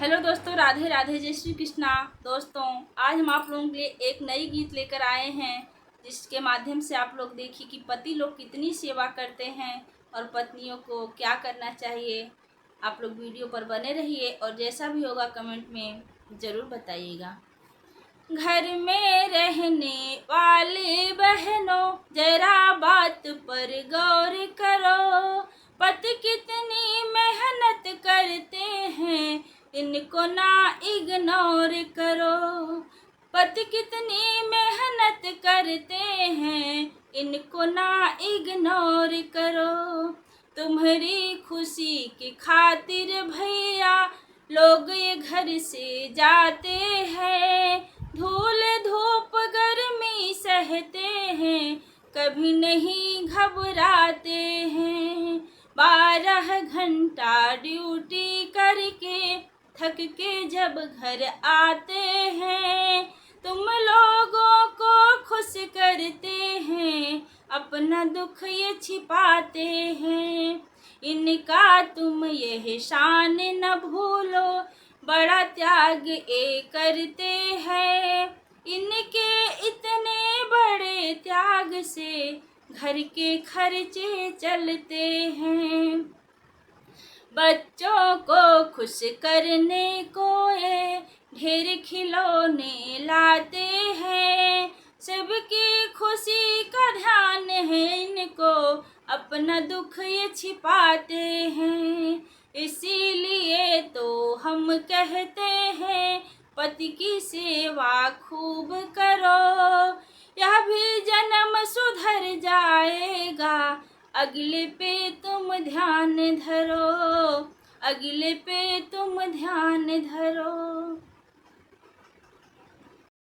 Hello दोस्तों, राधे राधे, जय श्री कृष्णा। दोस्तों, आज हम आप लोगों के लिए एक नई गीत लेकर आए हैं, जिसके माध्यम से आप लोग देखिए कि पति लोग कितनी सेवा करते हैं और पत्नियों को क्या करना चाहिए। आप लोग वीडियो पर बने रहिए और जैसा भी होगा कमेंट में ज़रूर बताइएगा। घर में रहने वाले बहनों, जरा बात पर गौर करो। पति कितनी मेहनत करते हैं, इनको ना इग्नोर करो। पति कितनी मेहनत करते हैं, इनको ना इग्नोर करो। तुम्हारी खुशी की खातिर भैया लोग ये घर से जाते हैं। धूल धूप गर्मी सहते हैं, कभी नहीं घबराते हैं। 12 घंटा ड्यूटी करके थक के जब घर आते हैं, तुम लोगों को खुश करते हैं, अपना दुख ये छिपाते हैं। इनका तुम यह शान न भूलो, बड़ा त्याग ये करते हैं। इनके इतने बड़े त्याग से घर के खर्चे चलते हैं। बच्चों को खुश करने को ये ढेर खिलौने लाते हैं। सबकी खुशी का ध्यान है इनको, अपना दुख ये छिपाते हैं। इसीलिए तो हम कहते हैं, पति की सेवा खूब करो, यह भी जन्म सुधर जाएगा। अगले पे तुम ध्यान धरो, अगले पे तुम ध्यान धरो।